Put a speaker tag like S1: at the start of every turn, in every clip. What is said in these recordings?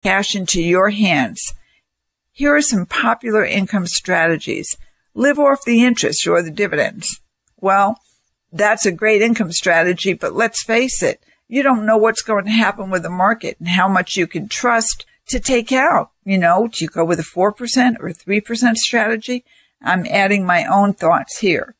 S1: cash into your hands. Here are some popular income strategies. Live off the interest or the dividends. Well, that's a great income strategy, but let's face it, you don't know what's going to happen with the market and how much you can trust to take out. Do you go with a 4% or 3% strategy? I'm adding my own thoughts here.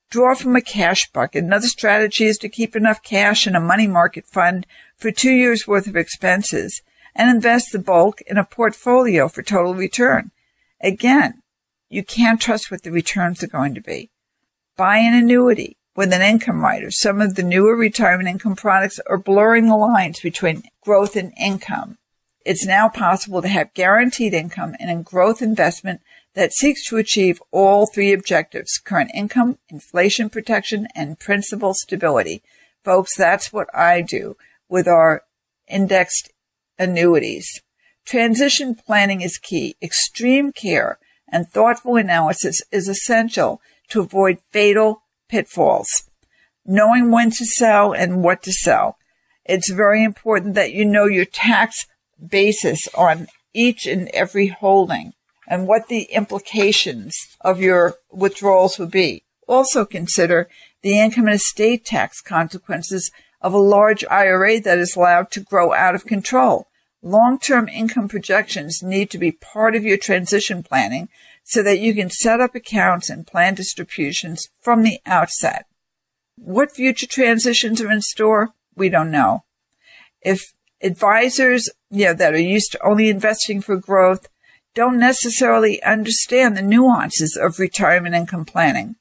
S1: Draw from a cash bucket. Another strategy is to keep enough cash in a money market fund for 2 years' worth of expenses and invest the bulk in a portfolio for total return. Again, you can't trust what the returns are going to be. Buy an annuity with an income rider. Some of the newer retirement income products are blurring the lines between growth and income. It's now possible to have guaranteed income in a growth investment that seeks to achieve all three objectives: current income, inflation protection, and principal stability. Folks, that's what I do with our indexed annuities. Transition planning is key. Extreme care and thoughtful analysis is essential to avoid fatal pitfalls. Knowing when to sell and what to sell. It's very important that you know your tax basis on each and every holding and what the implications of your withdrawals would be. Also consider the income and estate tax consequences of a large IRA that is allowed to grow out of control. Long-term income projections need to be part of your transition planning so that you can set up accounts and plan distributions from the outset. What future transitions are in store? We don't know. If advisors, that are used to only investing for growth don't necessarily understand the nuances of retirement income planning.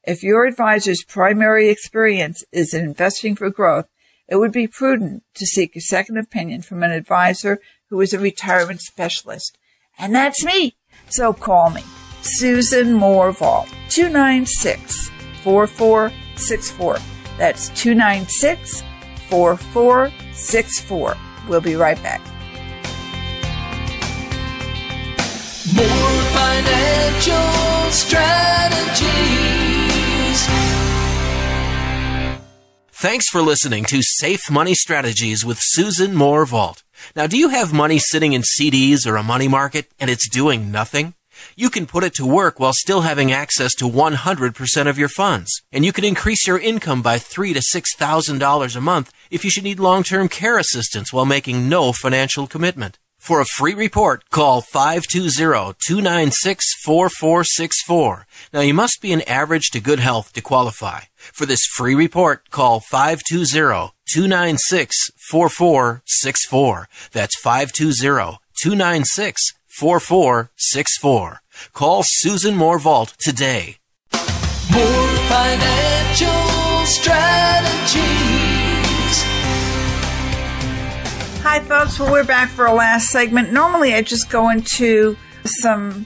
S1: If your advisor's primary experience is in investing for growth, it would be prudent to seek a second opinion from an advisor who is a retirement specialist. And that's me. So call me, Susan Moore Vault, 296-4464. That's 296-4464. We'll be right back.
S2: More financial strategies.
S3: Thanks for listening to Safe Money Strategies with Susan Moore Vault. Now, do you have money sitting in CDs or a money market and it's doing nothing? You can put it to work while still having access to 100% of your funds. And you can increase your income by $3,000 to $6,000 a month if you should need long-term care assistance while making no financial commitment. For a free report, call 520-296-4464. Now, you must be in average to good health to qualify. For this free report, call 520-296-4464. That's 520-296-4464. Call Susan Moore Vault today.
S2: More financial strategies.
S1: Hi, folks. Well, we're back for our last segment. Normally, I just go into some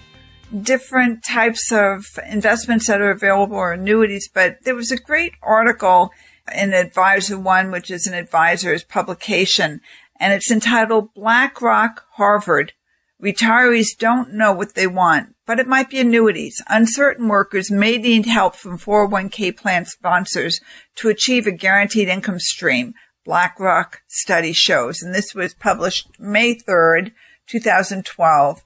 S1: different types of investments that are available or annuities, but there was a great article in Advisor One, which is an advisor's publication, and it's entitled BlackRock Harvard. Retirees don't know what they want, but it might be annuities. Uncertain workers may need help from 401k plan sponsors to achieve a guaranteed income stream. BlackRock study shows, and this was published May 3rd, 2012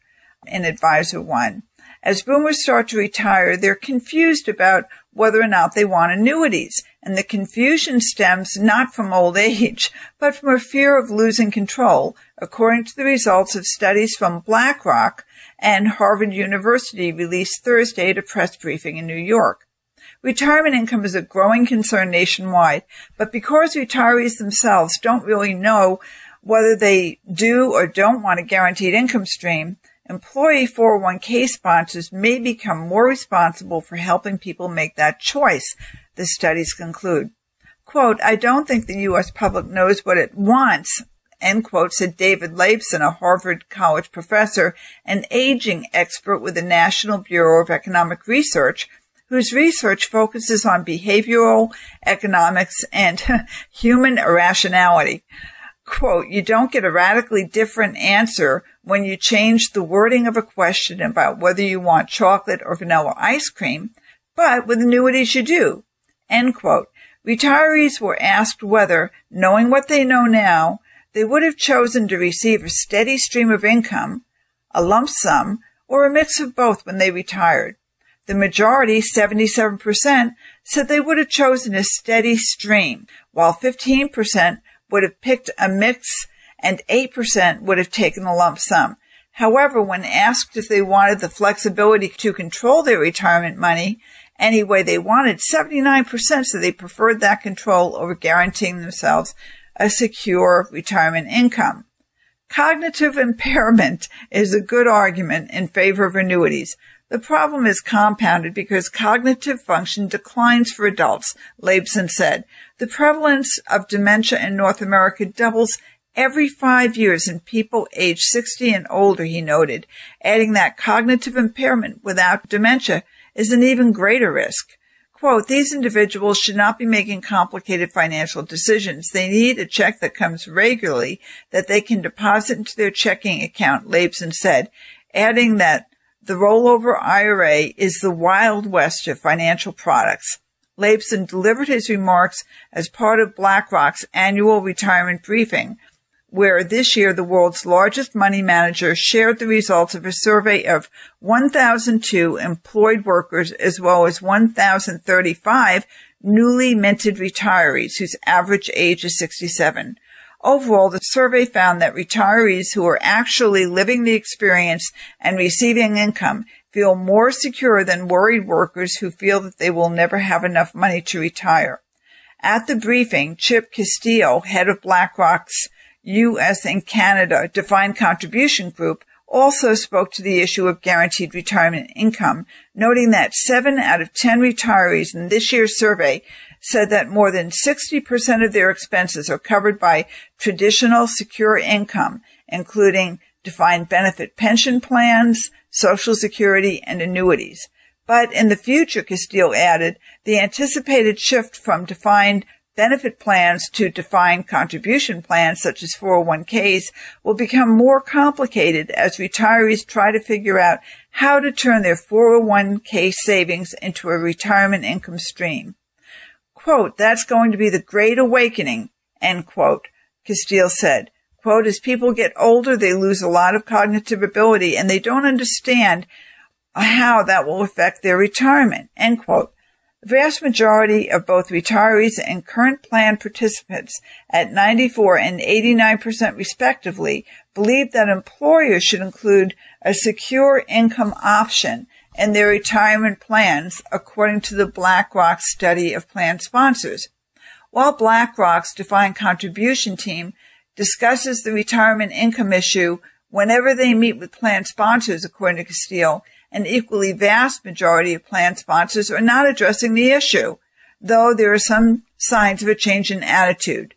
S1: in Advisor One. As boomers start to retire, they're confused about whether or not they want annuities, and the confusion stems not from old age, but from a fear of losing control, according to the results of studies from BlackRock and Harvard University released Thursday at a press briefing in New York. Retirement income is a growing concern nationwide, but because retirees themselves don't really know whether they do or don't want a guaranteed income stream, employee 401k sponsors may become more responsible for helping people make that choice, the studies conclude. Quote, I don't think the U.S. public knows what it wants, end quote, said David Laibson, a Harvard College professor and aging expert with the National Bureau of Economic Research, whose research focuses on behavioral economics and human irrationality. Quote, you don't get a radically different answer when you change the wording of a question about whether you want chocolate or vanilla ice cream, but with annuities you do, end quote. Retirees were asked whether, knowing what they know now, they would have chosen to receive a steady stream of income, a lump sum, or a mix of both when they retired. The majority, 77%, said they would have chosen a steady stream, while 15% would have picked a mix and 8% would have taken a lump sum. However, when asked if they wanted the flexibility to control their retirement money any way they wanted, 79% said they preferred that control over guaranteeing themselves a secure retirement income. Cognitive impairment is a good argument in favor of annuities. The problem is compounded because cognitive function declines for adults, Laibson said. The prevalence of dementia in North America doubles every 5 years in people age 60 and older, he noted, adding that cognitive impairment without dementia is an even greater risk. Quote, these individuals should not be making complicated financial decisions. They need a check that comes regularly that they can deposit into their checking account, Laibson said, adding that the rollover IRA is the Wild West of financial products. Laibson delivered his remarks as part of BlackRock's annual retirement briefing, where this year the world's largest money manager shared the results of a survey of 1,002 employed workers as well as 1,035 newly minted retirees whose average age is 67. Overall, the survey found that retirees who are actually living the experience and receiving income feel more secure than worried workers who feel that they will never have enough money to retire. At the briefing, Chip Castillo, head of BlackRock's U.S. and Canada Defined Contribution Group, also spoke to the issue of guaranteed retirement income, noting that 7 out of 10 retirees in this year's survey said that more than 60% of their expenses are covered by traditional secure income, including defined benefit pension plans, Social Security, and annuities. But in the future, Castillo added, the anticipated shift from defined benefit plans to defined contribution plans such as 401ks will become more complicated as retirees try to figure out how to turn their 401k savings into a retirement income stream. Quote, that's going to be the great awakening, end quote, Castillo said. Quote, as people get older, they lose a lot of cognitive ability and they don't understand how that will affect their retirement, end quote. The vast majority of both retirees and current plan participants at 94 and 89% respectively believe that employers should include a secure income option in their retirement plans, according to the BlackRock study of plan sponsors. While BlackRock's defined contribution team discusses the retirement income issue whenever they meet with plan sponsors, according to Castillo, an equally vast majority of plan sponsors are not addressing the issue, though there are some signs of a change in attitude.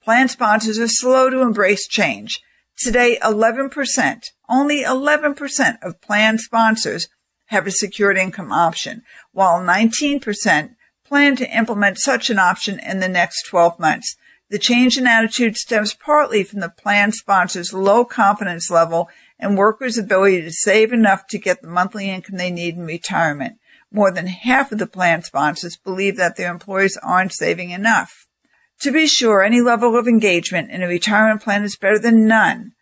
S1: Plan sponsors are slow to embrace change. Today, 11%, only 11% of plan sponsors have a secured income option, while 19% plan to implement such an option in the next 12 months. The change in attitude stems partly from the plan sponsor's low confidence level and workers' ability to save enough to get the monthly income they need in retirement. More than half of the plan sponsors believe that their employees aren't saving enough. To be sure, any level of engagement in a retirement plan is better than none.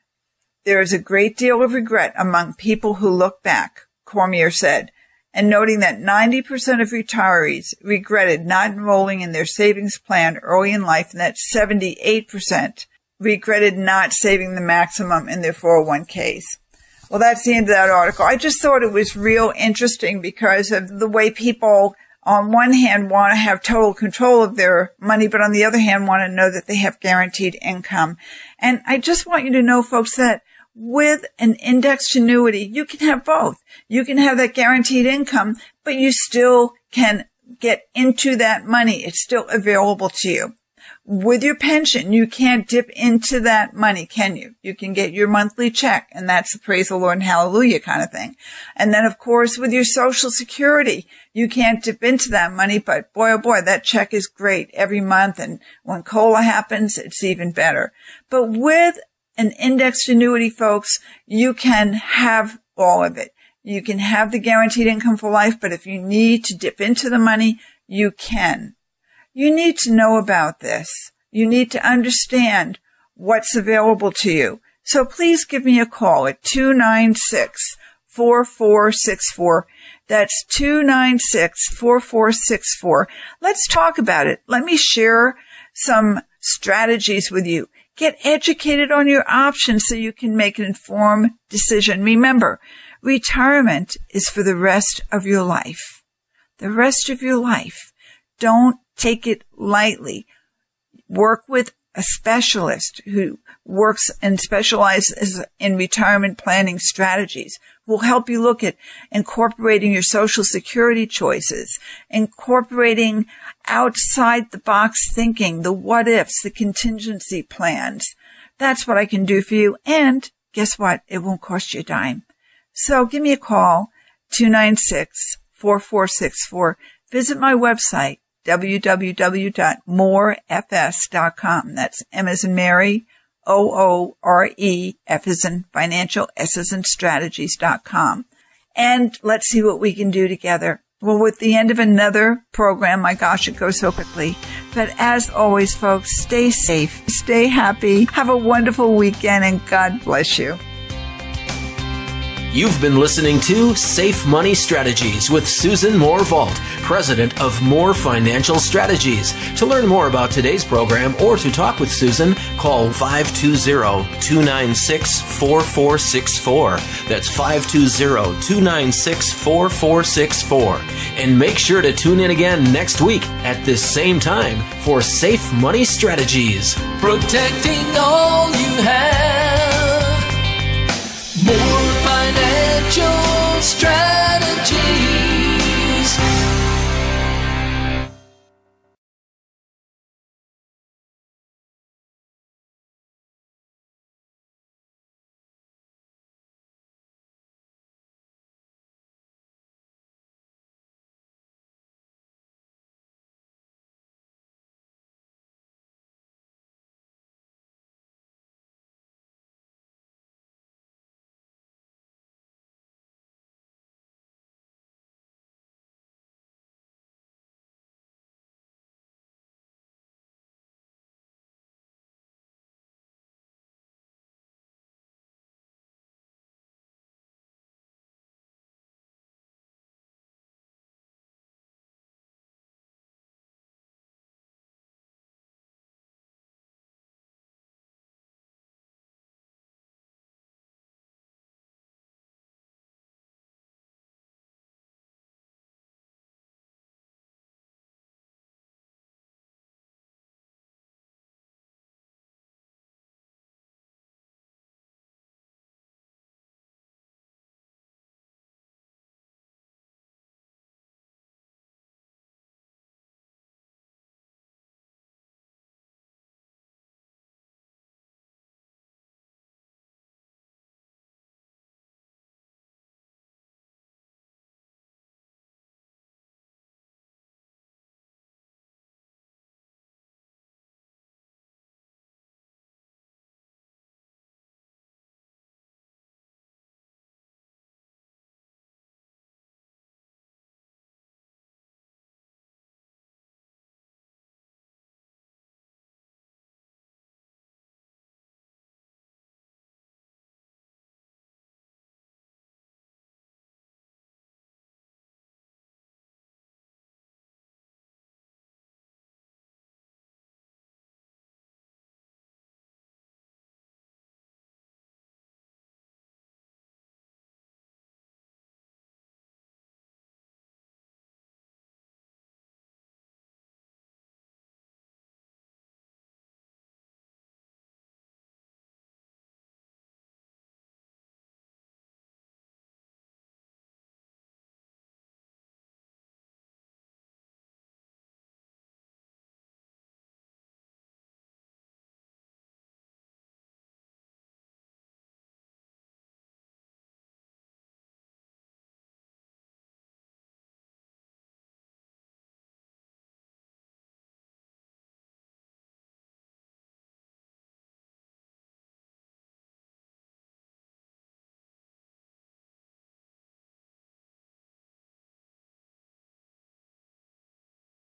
S1: There is a great deal of regret among people who look back, Cormier said, and noting that 90% of retirees regretted not enrolling in their savings plan early in life and that 78% regretted not saving the maximum in their 401ks. Well, that's the end of that article. I just thought it was real interesting because of the way people, on one hand, want to have total control of their money, but on the other hand, want to know that they have guaranteed income. And I just want you to know, folks, that with an indexed annuity, you can have both. You can have that guaranteed income, but you still can get into that money. It's still available to you. With your pension, you can't dip into that money, can you? You can get your monthly check, and that's the praise the Lord and hallelujah kind of thing. And then, of course, with your Social Security, you can't dip into that money, but boy, oh boy, that check is great every month, and when COLA happens, it's even better. But with an indexed annuity, folks, you can have all of it. You can have the guaranteed income for life, but if you need to dip into the money, you can. You need to know about this. You need to understand what's available to you. So please give me a call at 296-4464. That's 296-4464. Let's talk about it. Let me share some strategies with you. Get educated on your options so you can make an informed decision. Remember, retirement is for the rest of your life. The rest of your life. Don't take it lightly. Work with a specialist who works and specializes in retirement planning strategies. Will help you look at incorporating your Social Security choices, incorporating outside the box thinking, the what ifs, the contingency plans. That's what I can do for you. And guess what? It won't cost you a dime. So give me a call, 296-4464. Visit my website, www.morefs.com. That's M as in Mary, OORE, F as in financial, S as in strategies.com. And let's see what we can do together. Well, with the end of another program, my gosh, it goes so quickly. But as always, folks, stay safe, stay happy, have a wonderful weekend, and God bless you.
S3: You've been listening to Safe Money Strategies with Susan Moore-Vault, president of Moore Financial Strategies. To learn more about today's program or to talk with Susan, call 520-296-4464. That's 520-296-4464. And make sure to tune in again next week at this same time for Safe Money Strategies.
S2: Protecting all you have.